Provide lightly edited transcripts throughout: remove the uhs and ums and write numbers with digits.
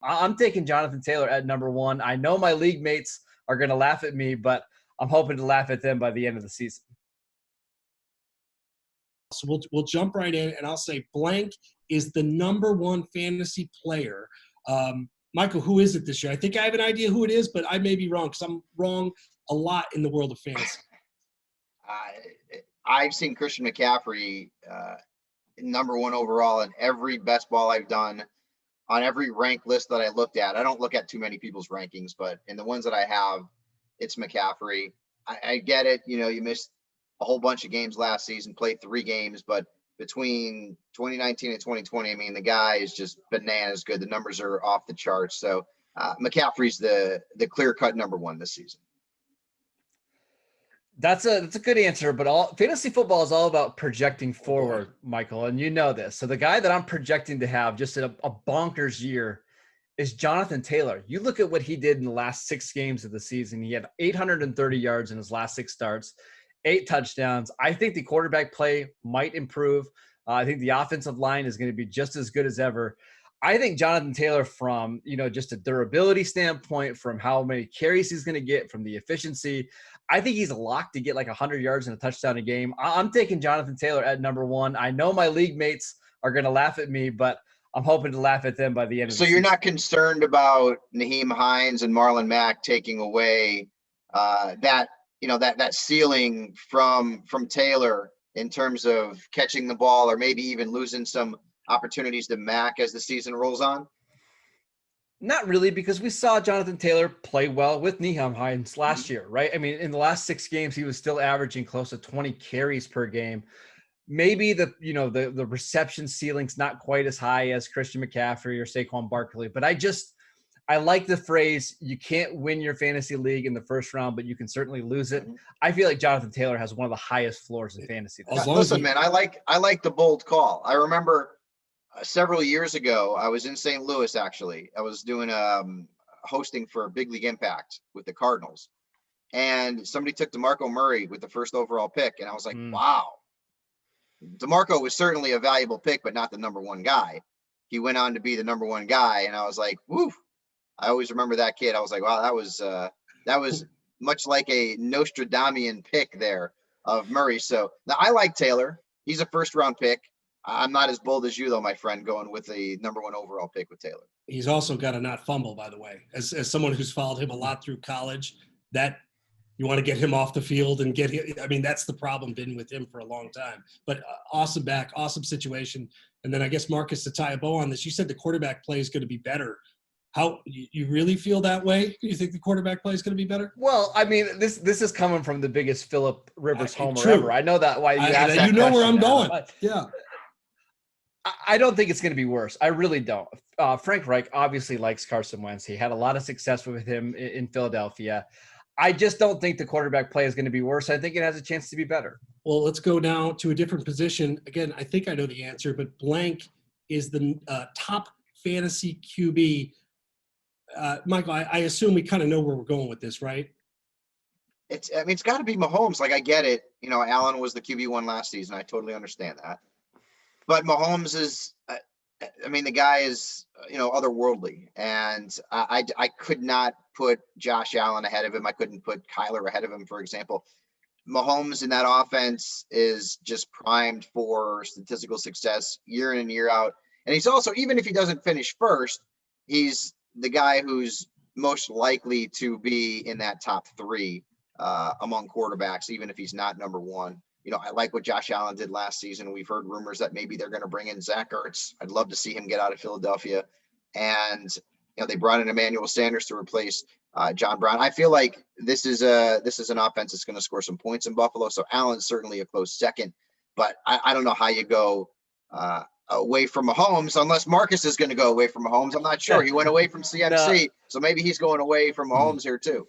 I'm taking Jonathan Taylor at number one. I know my league mates are going to laugh at me, but I'm hoping to laugh at them by the end of the season. So we'll jump right in, and I'll say blank is the number one fantasy player. Michael, who is it this year? I think I have an idea who it is, but I may be wrong because I'm wrong a lot in the world of fantasy. I've seen Christian McCaffrey number one overall in every best ball I've done on every rank list that I looked at. I don't look at too many people's rankings, but in the ones that I have, it's McCaffrey. I get it. You missed a whole bunch of games last season, played 3 games, but between 2019 and 2020, I mean, the guy is just bananas good. The numbers are off the charts. So McCaffrey's the clear-cut number one this season. That's a good answer, but fantasy football is all about projecting forward, Michael, and you know this. So the guy that I'm projecting to have just a bonkers year is Jonathan Taylor. You look at what he did in the last 6 games of the season. He had 830 yards in his last 6 starts, 8 touchdowns. I think the quarterback play might improve. I think the offensive line is going to be just as good as ever. I think Jonathan Taylor, from just a durability standpoint, from how many carries he's going to get, from the efficiency, I think he's locked to get like 100 yards and a touchdown a game. I'm taking Jonathan Taylor at number one. I know my league mates are going to laugh at me, but I'm hoping to laugh at them by the end of the season. So you're not concerned about Nyheim Hines and Marlon Mack taking away that ceiling from Taylor in terms of catching the ball, or maybe even losing some opportunities to Mack as the season rolls on? Not really, because we saw Jonathan Taylor play well with Nyheim Hines last year, right? I mean, in the last 6 games, he was still averaging close to 20 carries per game. Maybe the reception ceiling's not quite as high as Christian McCaffrey or Saquon Barkley, but I like the phrase, you can't win your fantasy league in the first round, but you can certainly lose it. I feel like Jonathan Taylor has one of the highest floors in fantasy. Listen, man, I like the bold call. I remember several years ago, I was in St. Louis, actually. I was doing hosting for Big League Impact with the Cardinals. And somebody took DeMarco Murray with the first overall pick. And I was like, wow. DeMarco was certainly a valuable pick, but not the number one guy. He went on to be the number one guy. And I was like, woo. I always remember that kid. I was like, wow, that was much like a Nostradamian pick there of Murray. So now I like Taylor. He's a first round pick. I'm not as bold as you, though, my friend, going with the number one overall pick with Taylor. He's also got to not fumble, by the way. As someone who's followed him a lot through college, that you want to get him off the field and get him. I mean, that's the problem been with him for a long time. But awesome back, awesome situation. And then I guess, Marcus, to tie a bow on this, you said the quarterback play is going to be better. How you really feel that way? You think the quarterback play is going to be better? Well, I mean, this is coming from the biggest Phillip Rivers homer true. ever. I know that why you asked that. You know where I'm going. But yeah. I don't think it's going to be worse. I really don't. Frank Reich obviously likes Carson Wentz. He had a lot of success with him in Philadelphia. I just don't think the quarterback play is going to be worse. I think it has a chance to be better. Well, let's go now to a different position. Again, I think I know the answer, but blank is the top fantasy QB. Michael, I assume we kind of know where we're going with this, right? It's got to be Mahomes. Like, I get it. Allen was the QB1 last season. I totally understand that. But Mahomes is, the guy is, otherworldly. And I could not put Josh Allen ahead of him. I couldn't put Kyler ahead of him, for example. Mahomes in that offense is just primed for statistical success year in and year out. And he's also, even if he doesn't finish first, he's the guy who's most likely to be in that top 3 among quarterbacks, even if he's not number 1. I like what Josh Allen did last season. We've heard rumors that maybe they're going to bring in Zach Ertz. I'd love to see him get out of Philadelphia. And, they brought in Emmanuel Sanders to replace John Brown. I feel like this is an offense that's going to score some points in Buffalo. So Allen's certainly a close second, but I don't know how you go away from Mahomes, unless Marcus is going to go away from Mahomes. I'm not sure. He went away from CMC, so maybe he's going away from Mahomes here too.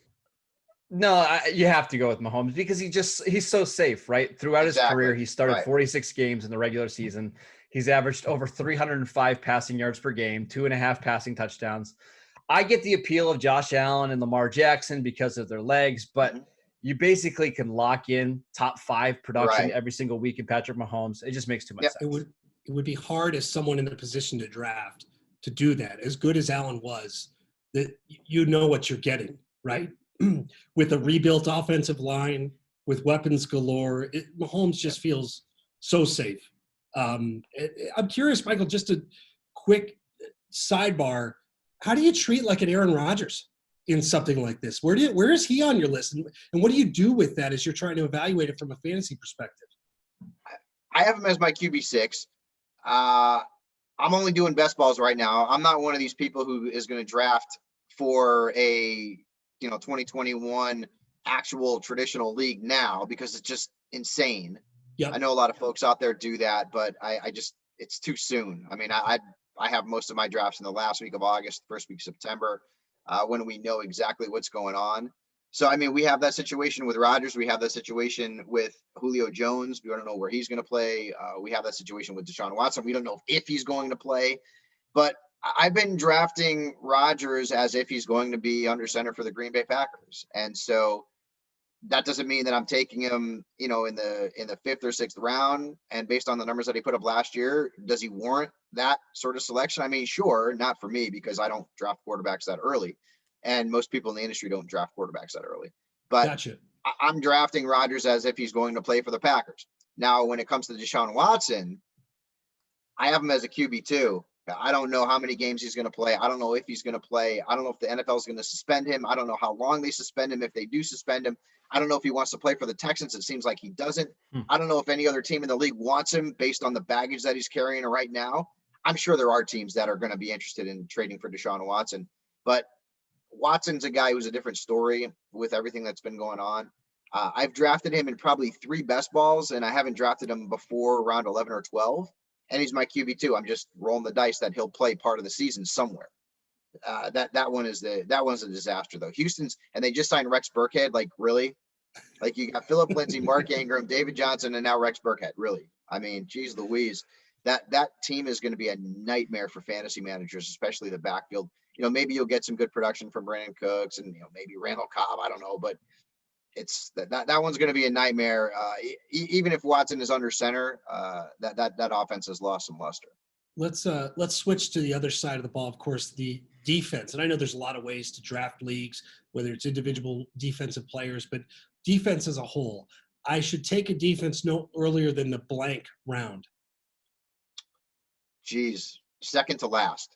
No, you have to go with Mahomes because he's so safe, right? Throughout his career, he started 46 games in the regular season. He's averaged over 305 passing yards per game, 2.5 passing touchdowns. I get the appeal of Josh Allen and Lamar Jackson because of their legs, but you basically can lock in top 5 production every single week in Patrick Mahomes. It just makes too much sense. It would be hard as someone in the position to draft to do that. As good as Allen was, that you know what you're getting, right? With a rebuilt offensive line, with weapons galore, Mahomes just feels so safe. I'm curious, Michael, just a quick sidebar. How do you treat like an Aaron Rodgers in something like this? Where is he on your list? And what do you do with that as you're trying to evaluate it from a fantasy perspective? I have him as my QB6. I'm only doing best balls right now. I'm not one of these people who is going to draft for a 2021 actual traditional league now, because it's just insane. Yep. I know a lot of folks out there do that, but I just, it's too soon. I mean, I have most of my drafts in the last week of August, first week of September, when we know exactly what's going on. So, I mean, we have that situation with Rodgers. We have that situation with Julio Jones. We don't know where he's going to play. We have that situation with Deshawn Watson. We don't know if he's going to play. But I've been drafting Rodgers as if he's going to be under center for the Green Bay Packers. And so that doesn't mean that I'm taking him, in the fifth or sixth round. And based on the numbers that he put up last year, does he warrant that sort of selection? I mean, sure, not for me, because I don't draft quarterbacks that early. And most people in the industry don't draft quarterbacks that early. But Gotcha. I'm drafting Rodgers as if he's going to play for the Packers. Now, when it comes to Deshaun Watson, I have him as a QB2. I don't know how many games he's going to play. I don't know if he's going to play. I don't know if the NFL is going to suspend him. I don't know how long they suspend him, if they do suspend him. I don't know if he wants to play for the Texans. It seems like he doesn't. I don't know if any other team in the league wants him based on the baggage that he's carrying right now. I'm sure there are teams that are going to be interested in trading for Deshaun Watson. But Watson's a guy who's a different story with everything that's been going on. I've drafted him in probably 3 best balls, and I haven't drafted him before round 11 or 12. And he's my QB2. I'm just rolling the dice that he'll play part of the season somewhere. That one's a disaster though. Houston's, and they just signed Rex Burkhead. Like, really? Like, you got Phillip Lindsay, Mark Ingram, David Johnson, and now Rex Burkhead. Really? I mean, geez Louise. That team is going to be a nightmare for fantasy managers, especially the backfield. Maybe you'll get some good production from Brandon Cooks and maybe Randall Cobb. I don't know, but it's that one's going to be a nightmare. Even if Watson is under center, that offense has lost some luster. Let's switch to the other side of the ball. Of course, the defense, and I know there's a lot of ways to draft leagues, whether it's individual defensive players, but defense as a whole. I should take a defense no earlier than the blank round. Geez, second to last.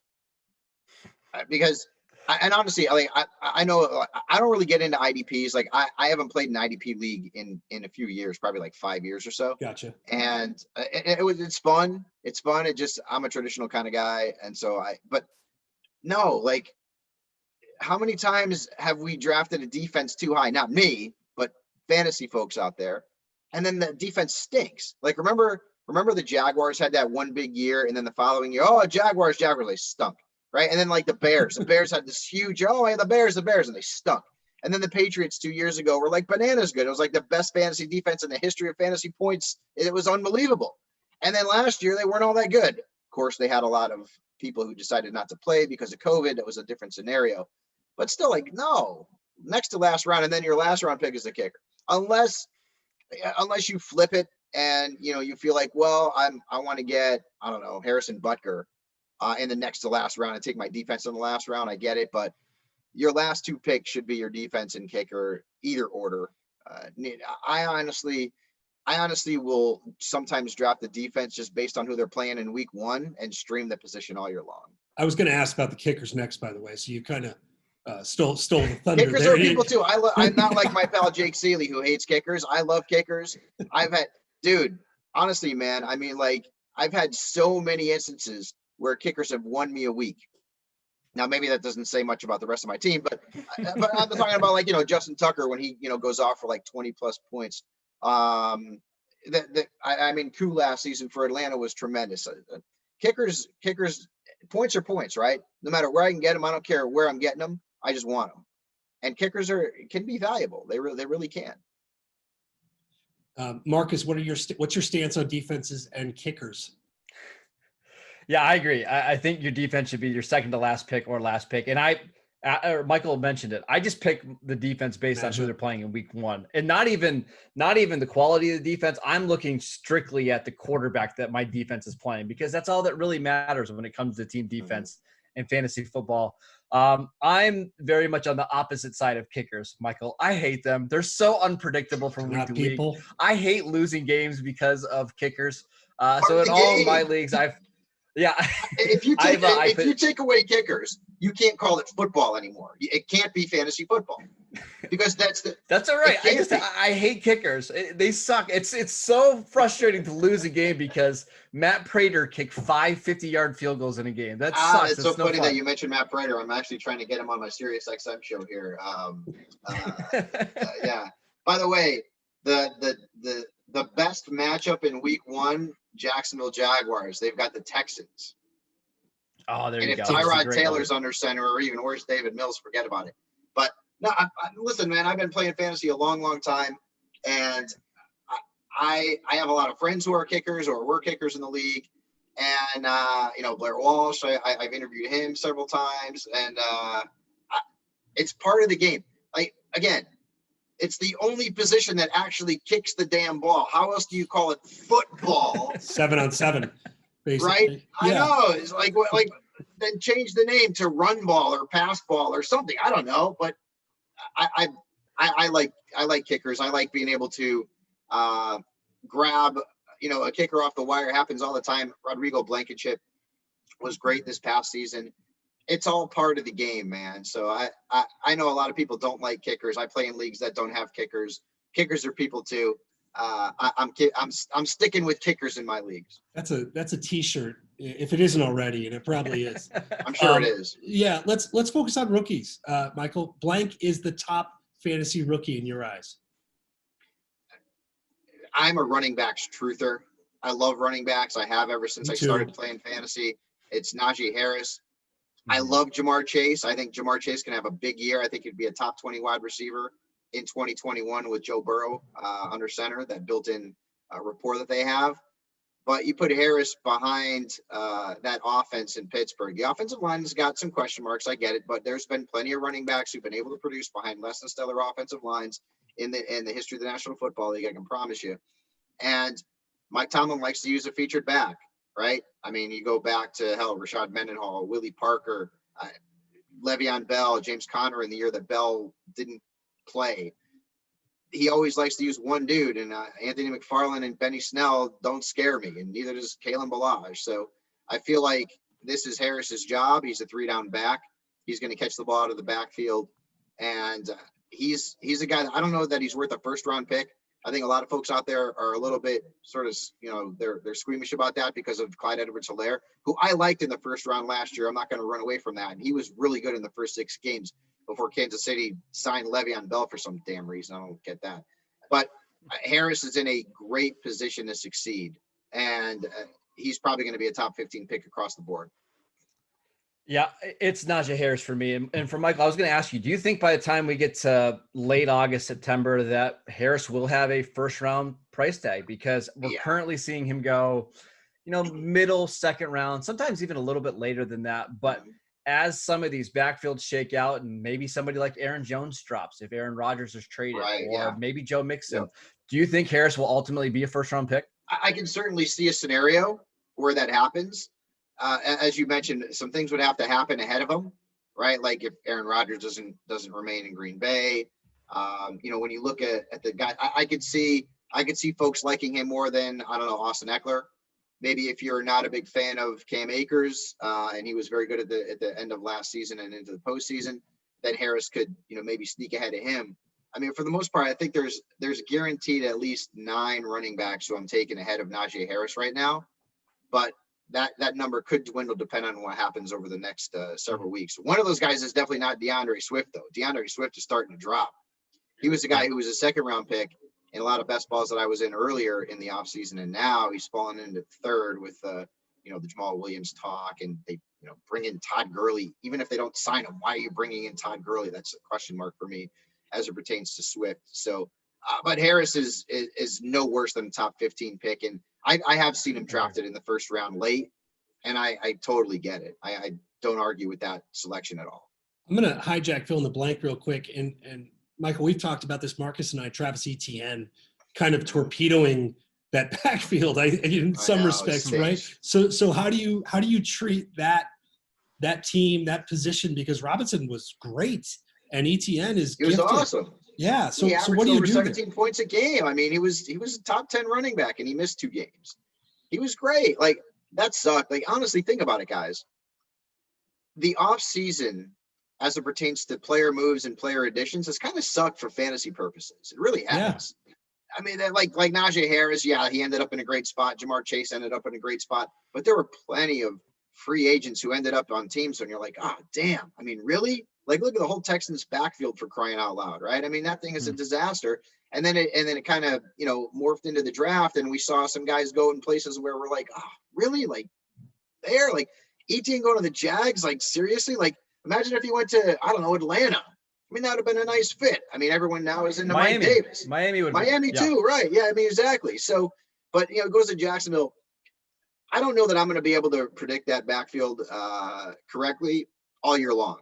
Because, and honestly, like I know I don't really get into IDPs. Like I haven't played an IDP league in a few years, probably like 5 years or so. Gotcha. And it's fun. It's fun. I'm a traditional kind of guy, and so but no, like, how many times have we drafted a defense too high? Not me, but fantasy folks out there, and then the defense stinks. Like, remember the Jaguars had that one big year, and then the following year, Jaguars, they stunk. Right. And then like the Bears had this huge, the Bears, and they stunk. And then the Patriots 2 years ago were like bananas good. It was like the best fantasy defense in the history of fantasy points. It was unbelievable. And then last year they weren't all that good. Of course, they had a lot of people who decided not to play because of COVID. It was a different scenario. But still, like, no, next to last round, and then your last round pick is the kicker. Unless you flip it and you feel like, well, I want to get, I don't know, Harrison Butker in the next to last round and take my defense in the last round. I get it, but your last 2 picks should be your defense and kicker, either order. I honestly will sometimes draft the defense just based on who they're playing in week 1 and stream the position all year long. I was going to ask about the kickers next, by the way. So you kind of stole the thunder. Kickers are people too. I'm not like my pal Jake Seeley who hates kickers. I love kickers. Honestly, man, I mean, like, I've had so many instances where kickers have won me a week. Now, maybe that doesn't say much about the rest of my team, but I'm talking about, like, Justin Tucker when he, goes off for like 20 plus points. I mean, Koo last season for Atlanta was tremendous. Kickers, points are points, right? No matter where I can get them, I don't care where I'm getting them. I just want them. And kickers can be valuable. They really can. Marcus, what's your stance on defenses and kickers? Yeah, I agree. I think your defense should be your second to last pick or last pick. And Michael mentioned it. I just pick the defense based on who they're playing in week 1, and not even the quality of the defense. I'm looking strictly at the quarterback that my defense is playing, because that's all that really matters when it comes to team defense. in fantasy football. I'm very much on the opposite side of kickers, Michael. I hate them. They're so unpredictable from week to week. I hate losing games because of kickers. So in all of my leagues, if you take away kickers, you can't call it football anymore. It can't be fantasy football because that's all right. I hate kickers. They suck. It's so frustrating to lose a game because Matt Prater kicked 5 50-yard field goals in a game. That sucks. It's so funny that you mentioned Matt Prater. I'm actually trying to get him on my Sirius XM show here. Yeah. By the way, the best matchup in week 1, Jacksonville Jaguars. They've got the Texans. Oh, there you go. And if Tyrod Taylor's under center, or even worse, David Mills, forget about it. But no, listen, man, I've been playing fantasy a long, long time, and I have a lot of friends who are kickers or were kickers in the league, and Blair Walsh, I've interviewed him several times, and it's part of the game. Again, it's the only position that actually kicks the damn ball. How else do you call it football? 7-on-7. Basically. Right? Yeah. I know. It's like then change the name to run ball or pass ball or something. I don't know, but I like kickers. I like being able to grab a kicker off the wire. Happens all the time. Rodrigo Blankenship was great this past season. It's all part of the game, man. So I know a lot of people don't like kickers. I play in leagues that don't have kickers. Kickers are people too. I'm sticking with kickers in my leagues. That's a t-shirt if it isn't already, and it probably is. I'm sure it is. Yeah, let's focus on rookies. Michael, blank is the top fantasy rookie in your eyes. I'm a running backs truther. I love running backs. I have ever since I started playing fantasy. It's Najee Harris. I love Jamar Chase. I think Jamar Chase can have a big year. I think he'd be a top 20 wide receiver in 2021 with Joe Burrow under center, that built-in rapport that they have. But you put Harris behind that offense in Pittsburgh. The offensive line has got some question marks. I get it, but there's been plenty of running backs who've been able to produce behind less than stellar offensive lines in the history of the National Football League. I can promise you. And Mike Tomlin likes to use a featured back, right? I mean, you go back to Rashad Mendenhall, Willie Parker, Le'Veon Bell, James Conner in the year that Bell didn't play. He always likes to use one dude, and Anthony McFarland and Benny Snell don't scare me, and neither does Kalen Ballage. So I feel like this is Harris's job. He's a 3-down back. He's going to catch the ball out of the backfield, and he's a guy that I don't know that he's worth a first-round pick. I think a lot of folks out there are a little bit sort of, they're squeamish about that because of Clyde Edwards-Helaire, who I liked in the first round last year. I'm not going to run away from that. And he was really good in the first 6 games before Kansas City signed Le'Veon Bell for some damn reason. I don't get that. But Harris is in a great position to succeed, and he's probably going to be a top 15 pick across the board. Yeah, it's Najee Harris for me. And for Michael, I was going to ask you, do you think by the time we get to late August, September, that Harris will have a first-round price tag? Because we're currently seeing him go, middle, second round, sometimes even a little bit later than that. But as some of these backfields shake out and maybe somebody like Aaron Jones drops, if Aaron Rodgers is traded, maybe Joe Mixon, do you think Harris will ultimately be a first-round pick? I can certainly see a scenario where that happens. As you mentioned, some things would have to happen ahead of him, right? Like if Aaron Rodgers doesn't remain in Green Bay, when you look at the guy, I could see folks liking him more than, Austin Eckler. Maybe if you're not a big fan of Cam Akers, and he was very good at the end of last season and into the postseason, then Harris could, maybe sneak ahead of him. I mean, for the most part, I think there's guaranteed at least 9 running backs who I'm taking ahead of Najee Harris right now, but that number could dwindle depending on what happens over the next several weeks. One of those guys is definitely not Deandre Swift, though. Deandre Swift is starting to drop. He was a guy who was a second-round pick in a lot of best balls that I was in earlier in the offseason, and now he's fallen into third with the Jamal Williams talk, and they bring in Todd Gurley. Even if they don't sign him, why are you bringing in Todd Gurley? That's a question mark for me as it pertains to Swift. So, but Harris is no worse than a top 15 pick, and I have seen him drafted in the first round late, and I totally get it. I don't argue with that selection at all. I'm going to hijack fill in the blank real quick. And Michael, we've talked about this, Marcus and I, Travis Etienne, kind of torpedoing that backfield in some respects, right? So how do you treat that that team, that position, because Robinson was great and ETN is He was gifted. awesome. Yeah. So, He so averaged what do you over do 17 there? points a game. I mean, he was a top 10 running back and he missed 2 games. He was great. Like, that sucked. Like, honestly, think about it, guys. The off season, as it pertains to player moves and player additions, has kind of sucked for fantasy purposes. It really has. Yeah. I mean, like Najee Harris, yeah, he ended up in a great spot. Jamar Chase ended up in a great spot, but there were plenty of free agents who ended up on teams, and you're like, oh, damn. I mean, really? Like, look at the whole Texans backfield, for crying out loud, right? I mean, that thing is a disaster. And then it kind of, morphed into the draft, and we saw some guys go in places where we're like, oh, really? Like, there? Like, Etienne going to the Jags? Like, seriously? Like, imagine if he went to, I don't know, Atlanta. I mean, that would have been a nice fit. I mean, everyone now is into Mike Davis. Miami too, right? Yeah, I mean, exactly. So, but it goes to Jacksonville. I don't know that I'm going to be able to predict that backfield correctly all year long,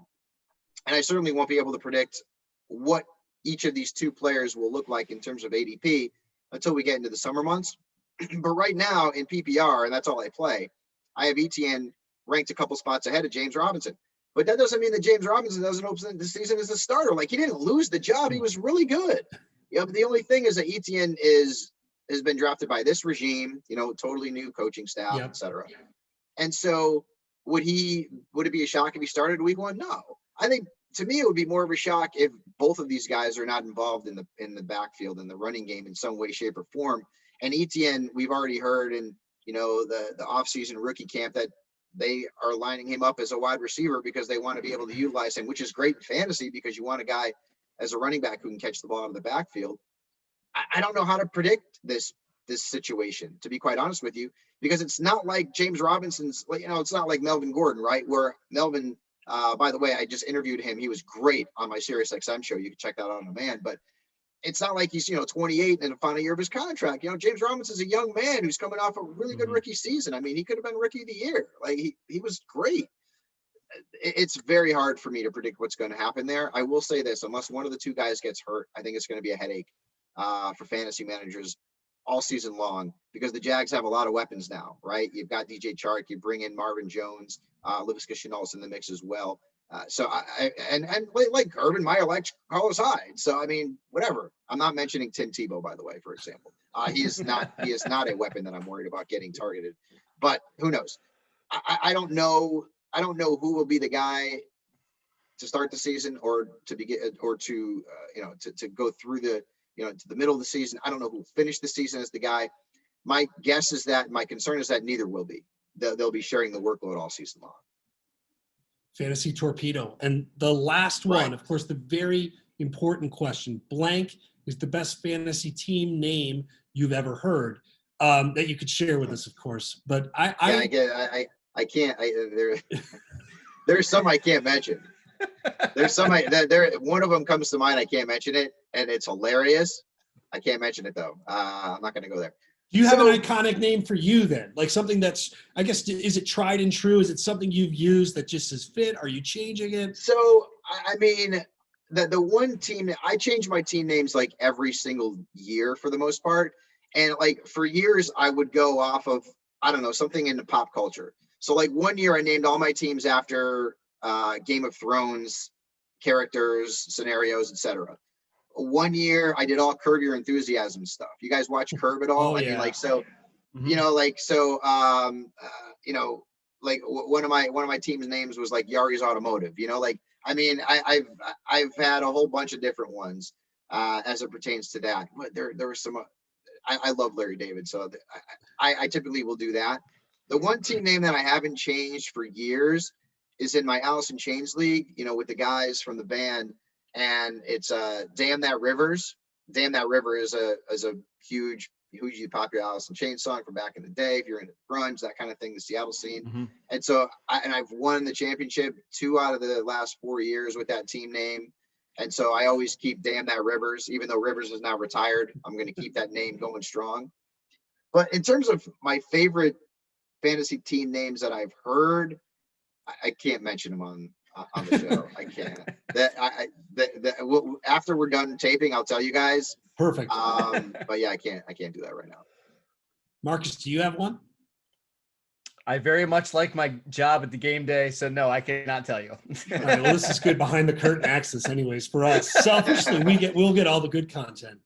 and I certainly won't be able to predict what each of these 2 players will look like in terms of ADP until we get into the summer months. But right now in PPR, and that's all I play, I have Etienne ranked a couple spots ahead of James Robinson. But that doesn't mean that James Robinson doesn't open the season as a starter. Like, he didn't lose the job. He was really good. But the only thing is that Etienne has been drafted by this regime, totally new coaching staff, et cetera. And so would it be a shock if he started week 1? No. I think, to me, it would be more of a shock if both of these guys are not involved in the backfield, in the running game in some way, shape, or form. And Etienne, we've already heard in, the offseason rookie camp that they are lining him up as a wide receiver because they want to be able to utilize him, which is great in fantasy because you want a guy as a running back who can catch the ball out of the backfield. I don't know how to predict this situation, to be quite honest with you, because it's not like James Robinson's, it's not like Melvin Gordon, right? Where Melvin, by the way, I just interviewed him. He was great on my SiriusXM show. You can check that out on demand, but it's not like he's, 28 in the final year of his contract. James Robinson's a young man who's coming off a really good rookie season. I mean, he could have been rookie of the year. Like, he was great. It's very hard for me to predict what's going to happen there. I will say this, unless one of the 2 guys gets hurt, I think it's going to be a headache for fantasy managers all season long, because the Jags have a lot of weapons now, right? You've got DJ Chark, you bring in Marvin Jones, Laviska Shenault's in the mix as well. So like Urban Meyer likes Carlos Hyde. So, I mean, whatever. I'm not mentioning Tim Tebow, by the way, for example. He is not a weapon that I'm worried about getting targeted, but who knows? I don't know. I don't know who will be the guy to start the season or to begin or to go through the, to the middle of the season. I don't know who will finish the season as the guy. My concern is that neither will be. They'll be sharing the workload all season long. Fantasy torpedo. And the last one, of course, the very important question: blank is the best fantasy team name you've ever heard, that you could share with us, of course. But I can't. There's some I can't mention. There's some one of them comes to mind. I can't mention it, and it's hilarious. I can't mention it though. I'm not going to go there. Do you have an iconic name for you then? Like something that's, I guess, is it tried and true? Is it something you've used that just has fit? Are you changing it? So, I mean, the one team, I change my team names like every single year for the most part. And like for years, I would go off of, I don't know, something in the pop culture. So like one year I named all my teams after Game of Thrones characters, scenarios, etc. One year I did all Curb Your Enthusiasm stuff. You guys watch Curb at all? Oh, yeah. I mean, like, so, like one of my team's names was like Yari's Automotive, like, I mean, I've had a whole bunch of different ones as it pertains to that. But there were some, I love Larry David. So I typically will do that. The one team name that I haven't changed for years is in my Alice in Chains League, with the guys from the band. And it's Damn That Rivers. Damn That River is a hugely popular Alice in Chains song from back in the day. If you're into grunge, that kind of thing, the Seattle scene. Mm-hmm. And so I've won the championship 2 out of the last 4 years with that team name. And so I always keep Damn That Rivers, even though Rivers is now retired. I'm going to keep that name going strong. But in terms of my favorite fantasy team names that I've heard, I can't mention them on the show. I can't. After we're done taping, I'll tell you guys. Perfect. But yeah, I can't do that right now. Marcus, do you have one? I very much like my job at the game day, so no, I cannot tell you. All right, well, this is good behind the curtain access anyways for us. Selfishly, we'll get all the good content.